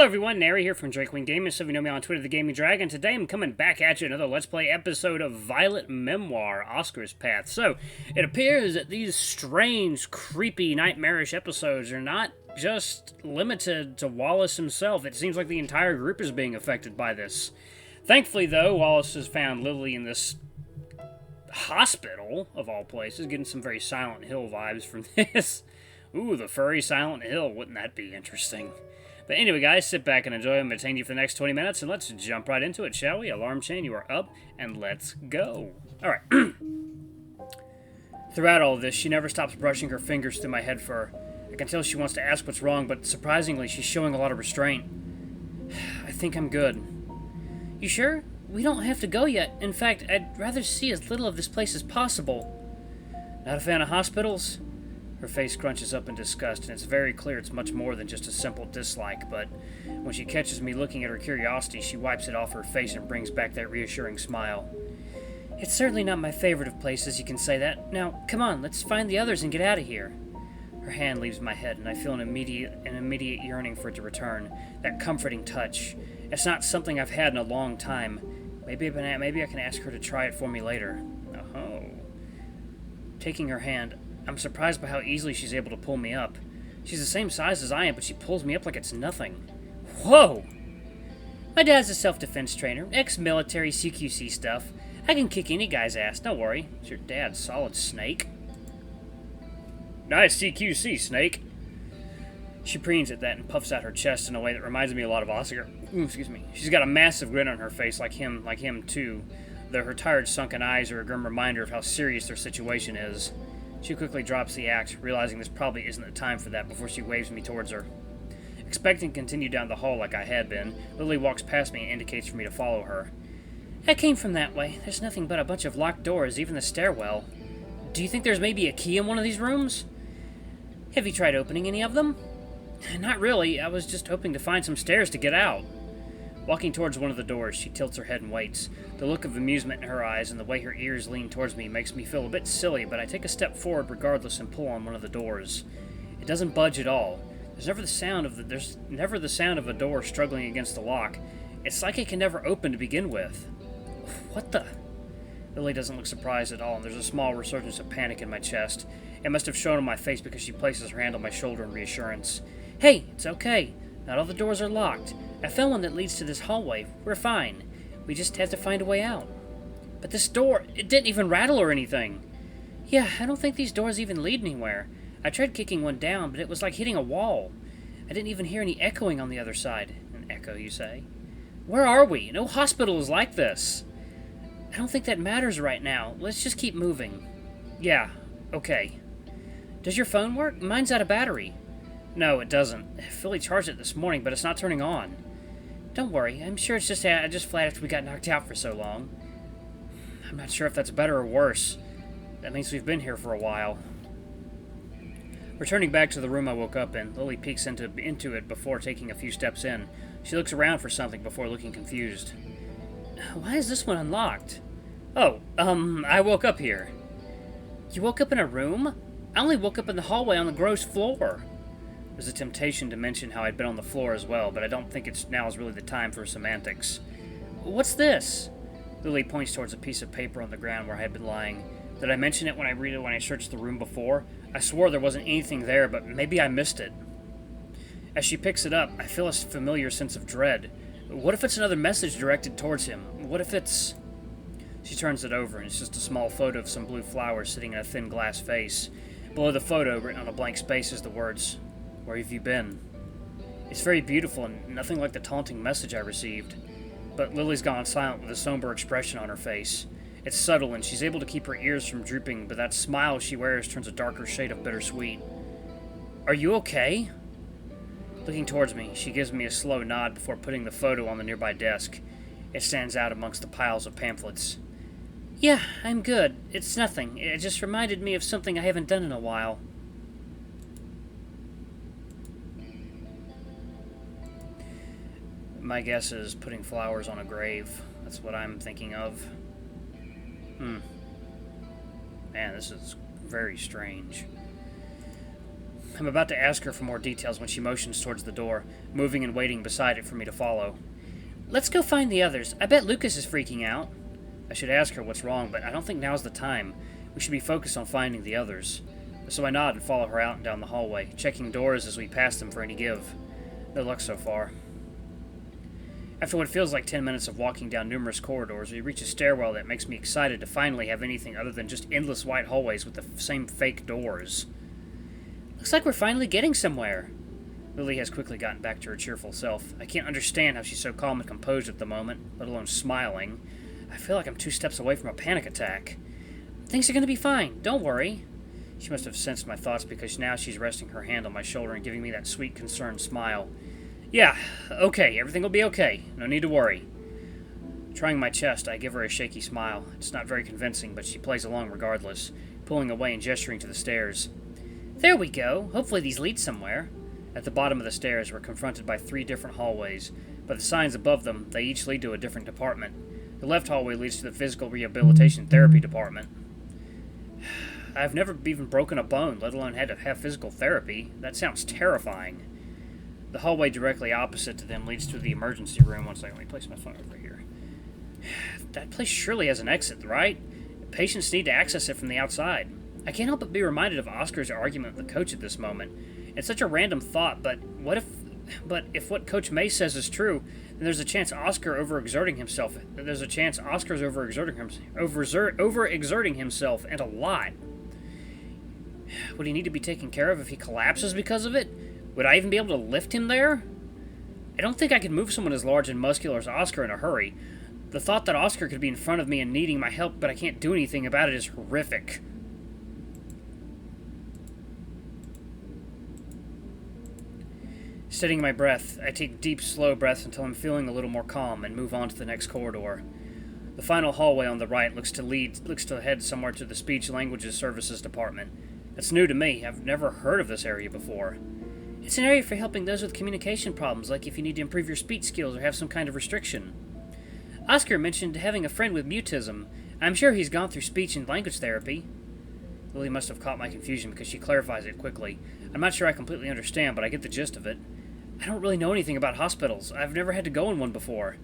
Hello everyone, Nary here from Drakewing Gaming. Some of you know me on Twitter, The Gaming Dragon. Today I'm coming back at you another Let's Play episode of Violet Memoir, Oscar's Path. So, it appears that these strange, creepy, nightmarish episodes are not just limited to Wallace himself. It seems like the entire group is being affected by this. Thankfully, though, Wallace has found Lily in this hospital, of all places, getting some very Silent Hill vibes from this. Ooh, the furry Silent Hill, wouldn't that be interesting? But anyway, guys, sit back and enjoy. I'm entertaining you for the next 20 minutes, and let's jump right into it, shall we? Alarm chain, you are up, and let's go. Alright. Throughout all of this, she never stops brushing her fingers through my head fur. I can tell she wants to ask what's wrong, but surprisingly, she's showing a lot of restraint. I think I'm good. You sure? We don't have to go yet. In fact, I'd rather see as little of this place as possible. Not a fan of hospitals? Her face crunches up in disgust, and it's very clear it's much more than just a simple dislike, but when she catches me looking at her curiosity, she wipes it off her face and brings back that reassuring smile. It's certainly not my favorite of places, you can say that. Now, come on, let's find the others and get out of here. Her hand leaves my head, and I feel an immediate yearning for it to return. That comforting touch. It's not something I've had in a long time. Maybe I can ask her to try it for me later. Oh. Taking her hand, I'm surprised by how easily she's able to pull me up. She's the same size as I am, but she pulls me up like it's nothing. Whoa! My dad's a self-defense trainer, ex-military CQC stuff. I can kick any guy's ass, don't worry. It's your dad's solid, Snake. Nice CQC, Snake. She preens at that and puffs out her chest in a way that reminds me a lot of Oscar. Excuse me. She's got a massive grin on her face like him too, though her tired, sunken eyes are a grim reminder of how serious their situation is. She quickly drops the axe, realizing this probably isn't the time for that before she waves me towards her. Expecting to continue down the hall like I had been, Lily walks past me and indicates for me to follow her. I came from that way. There's nothing but a bunch of locked doors, even the stairwell. Do you think there's maybe a key in one of these rooms? Have you tried opening any of them? Not really. I was just hoping to find some stairs to get out. Walking towards one of the doors, she tilts her head and waits. The look of amusement in her eyes and the way her ears lean towards me makes me feel a bit silly, but I take a step forward regardless and pull on one of the doors. It doesn't budge at all. There's never the sound of a door struggling against the lock. It's like it can never open to begin with. What the? Lily doesn't look surprised at all, and there's a small resurgence of panic in my chest. It must have shown on my face because she places her hand on my shoulder in reassurance. Hey, it's okay. Not all the doors are locked. I found one that leads to this hallway. We're fine. We just have to find a way out. But this door, it didn't even rattle or anything. Yeah, I don't think these doors even lead anywhere. I tried kicking one down, but it was like hitting a wall. I didn't even hear any echoing on the other side. An echo, you say? Where are we? No hospital is like this. I don't think that matters right now. Let's just keep moving. Yeah, okay. Does your phone work? Mine's out of battery. No, it doesn't. I fully charged it this morning, but it's not turning on. Don't worry, I'm sure it's just flat after we got knocked out for so long. I'm not sure if that's better or worse. That means we've been here for a while. Returning back to the room I woke up in, Lily peeks into it before taking a few steps in. She looks around for something before looking confused. Why is this one unlocked? Oh, I woke up here. You woke up in a room? I only woke up in the hallway on the gross floor. There's a temptation to mention how I'd been on the floor as well, but I don't think now is really the time for semantics. What's this? Lily points towards a piece of paper on the ground where I had been lying. Did I mention it when I searched the room before? I swore there wasn't anything there, but maybe I missed it. As she picks it up, I feel a familiar sense of dread. What if it's another message directed towards him? What if it's... She turns it over, and it's just a small photo of some blue flowers sitting in a thin glass vase. Below the photo, written on a blank space, is the words, "Where have you been?" It's very beautiful and nothing like the taunting message I received. But Lily's gone silent with a somber expression on her face. It's subtle and she's able to keep her ears from drooping, but that smile she wears turns a darker shade of bittersweet. Are you okay? Looking towards me, she gives me a slow nod before putting the photo on the nearby desk. It stands out amongst the piles of pamphlets. Yeah, I'm good. It's nothing. It just reminded me of something I haven't done in a while. My guess is putting flowers on a grave. That's what I'm thinking of. Man, this is very strange. I'm about to ask her for more details when she motions towards the door, moving and waiting beside it for me to follow. Let's go find the others. I bet Lucas is freaking out. I should ask her what's wrong, but I don't think now's the time. We should be focused on finding the others. So I nod and follow her out and down the hallway, checking doors as we pass them for any give. No luck so far. After what feels like 10 minutes of walking down numerous corridors, we reach a stairwell that makes me excited to finally have anything other than just endless white hallways with the same fake doors. Looks like we're finally getting somewhere. Lily has quickly gotten back to her cheerful self. I can't understand how she's so calm and composed at the moment, let alone smiling. I feel like I'm 2 steps away from a panic attack. Things are going to be fine. Don't worry. She must have sensed my thoughts because now she's resting her hand on my shoulder and giving me that sweet, concerned smile. Yeah, okay, everything will be okay. No need to worry. Trying my chest, I give her a shaky smile. It's not very convincing, but she plays along regardless, pulling away and gesturing to the stairs. There we go. Hopefully these lead somewhere. At the bottom of the stairs, we're confronted by 3 different hallways. By the signs above them, they each lead to a different department. The left hallway leads to the physical rehabilitation therapy department. I've never even broken a bone, let alone had to have physical therapy. That sounds terrifying. The hallway directly opposite to them leads to the emergency room. One second, let me place my phone over here. That place surely has an exit, right? Patients need to access it from the outside. I can't help but be reminded of Oscar's argument with the coach at this moment. It's such a random thought, but if what Coach May says is true, then there's a chance Oscar overexerting himself. There's a chance Oscar's overexerting himself, and a lot. Would he need to be taken care of if he collapses because of it? Would I even be able to lift him there? I don't think I could move someone as large and muscular as Oscar in a hurry. The thought that Oscar could be in front of me and needing my help, but I can't do anything about it is horrific. Steadying my breath, I take deep, slow breaths until I'm feeling a little more calm and move on to the next corridor. The final hallway on the right looks to head somewhere to the Speech Languages Services Department. It's new to me. I've never heard of this area before. It's an area for helping those with communication problems, like if you need to improve your speech skills or have some kind of restriction. Oscar mentioned having a friend with mutism. I'm sure he's gone through speech and language therapy. Lily must have caught my confusion because she clarifies it quickly. I'm not sure I completely understand, but I get the gist of it. I don't really know anything about hospitals. I've never had to go in one before.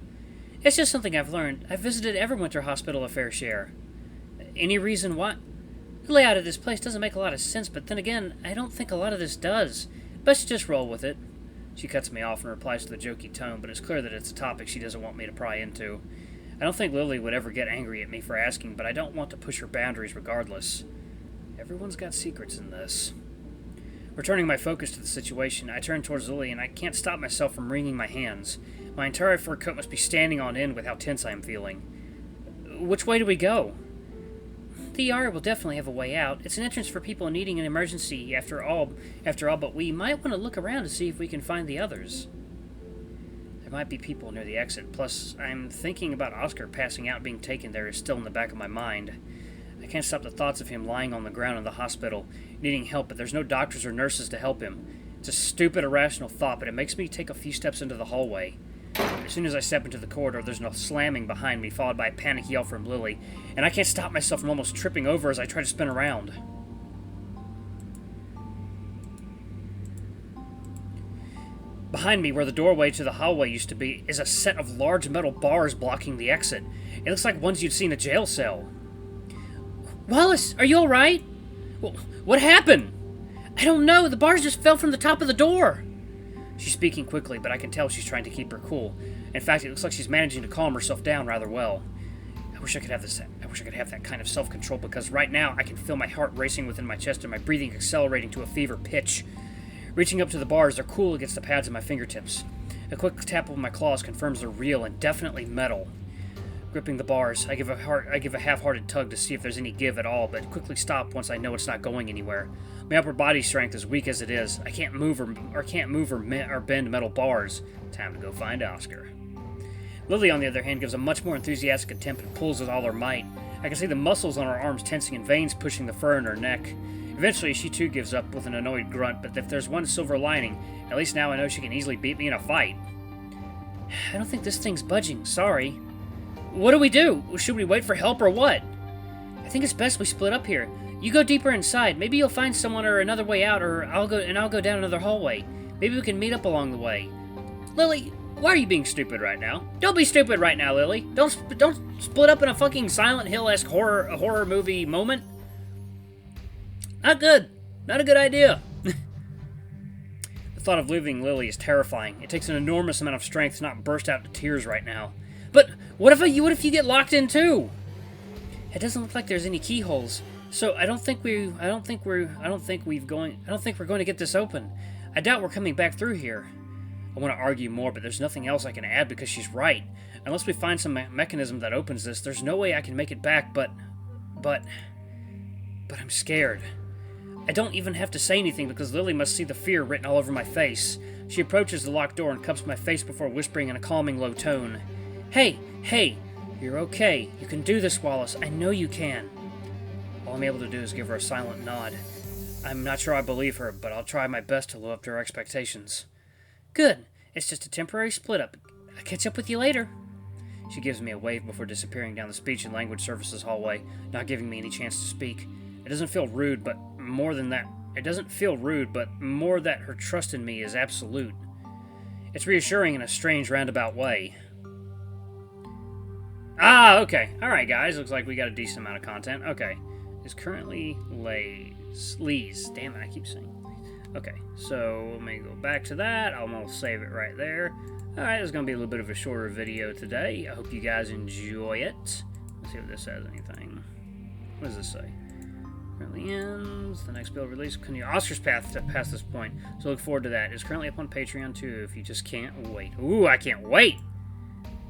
It's just something I've learned. I've visited every winter hospital a fair share. Any reason why? The layout of this place doesn't make a lot of sense, but then again, I don't think a lot of this does. Best just roll with it. She cuts me off and replies with a jokey tone, but it's clear that it's a topic she doesn't want me to pry into. I don't think Lily would ever get angry at me for asking, but I don't want to push her boundaries regardless. Everyone's got secrets in this. Returning my focus to the situation, I turn towards Lily, and I can't stop myself from wringing my hands. My entire fur coat must be standing on end with how tense I am feeling. Which way do we go? The ER will definitely have a way out. It's an entrance for people needing an emergency after all, but we might want to look around to see if we can find the others. There might be people near the exit, plus I'm thinking about Oscar passing out and being taken there is still in the back of my mind. I can't stop the thoughts of him lying on the ground in the hospital, needing help, but there's no doctors or nurses to help him. It's a stupid, irrational thought, but it makes me take a few steps into the hallway. As soon as I step into the corridor, there's a slamming behind me, followed by a panic yell from Lily, and I can't stop myself from almost tripping over as I try to spin around. Behind me, where the doorway to the hallway used to be, is a set of large metal bars blocking the exit. It looks like ones you'd see in a jail cell. Wallace, are you alright? What happened? I don't know, the bars just fell from the top of the door. She's speaking quickly, but I can tell she's trying to keep her cool. In fact, it looks like she's managing to calm herself down rather well. I wish I could have that kind of self-control, because right now I can feel my heart racing within my chest and my breathing accelerating to a fever pitch. Reaching up to the bars, they're cool against the pads of my fingertips. A quick tap of my claws confirms they're real and definitely metal. Gripping the bars, I give a half-hearted tug to see if there's any give at all, but quickly stop once I know it's not going anywhere. My upper body strength is weak as it is. I can't move or bend metal bars. Time to go find Oscar. Lily, on the other hand, gives a much more enthusiastic attempt and pulls with all her might. I can see the muscles on her arms tensing and veins pushing the fur in her neck. Eventually, she too gives up with an annoyed grunt, but if there's one silver lining, at least now I know she can easily beat me in a fight. I don't think this thing's budging, sorry. What do we do? Should we wait for help or what? I think it's best we split up here. You go deeper inside. Maybe you'll find someone or another way out, or I'll go down another hallway. Maybe we can meet up along the way. Lily, why are you being stupid right now? Don't be stupid right now, Lily. Don't split up in a fucking Silent Hill-esque horror movie moment. Not good. Not a good idea. The thought of leaving Lily is terrifying. It takes an enormous amount of strength to not burst out into tears right now. But what if you get locked in too? It doesn't look like there's any keyholes, so I don't think we're going to get this open. I doubt we're coming back through here. I want to argue more, but there's nothing else I can add because she's right. Unless we find some mechanism that opens this, there's no way I can make it back. But I'm scared. I don't even have to say anything because Lily must see the fear written all over my face. She approaches the locked door and cups my face before whispering in a calming low tone. Hey, you're okay. You can do this, Wallace. I know you can. All I'm able to do is give her a silent nod. I'm not sure I believe her, but I'll try my best to live up to her expectations. Good. It's just a temporary split-up. I'll catch up with you later. She gives me a wave before disappearing down the speech and language services hallway, not giving me any chance to speak. It doesn't feel rude, but more than that. It doesn't feel rude, but more that her trust in me is absolute. It's reassuring in a strange roundabout way. Ah, okay. Alright, guys. Looks like we got a decent amount of content. Okay. It's currently Lee's. Damn it, I keep saying okay, so let me go back to that. I'm going to save it right there. Alright, it's going to be a little bit of a shorter video today. I hope you guys enjoy it. Let's see if this has anything. What does this say? Currently ends. The next build release. Continue Oscar's path past this point. So look forward to that. It's currently up on Patreon too if you just can't wait. Ooh, I can't wait!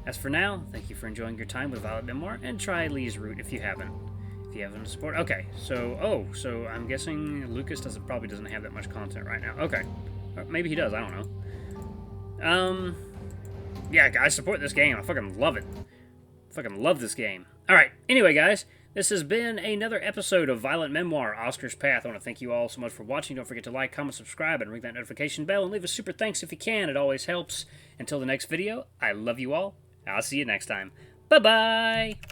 As for now, thank you for enjoying your time with Violet Memoir, and try Lee's route if you haven't. If you haven't support. Okay, so I'm guessing Lucas probably doesn't have that much content right now. Okay, or maybe he does. I don't know. Yeah, guys, support this game. I fucking love it. Fucking love this game. All right. Anyway, guys, this has been another episode of Violent Memoir, Oscar's Path. I want to thank you all so much for watching. Don't forget to like, comment, subscribe, and ring that notification bell, and leave a super thanks if you can. It always helps. Until the next video, I love you all. I'll see you next time. Bye-bye.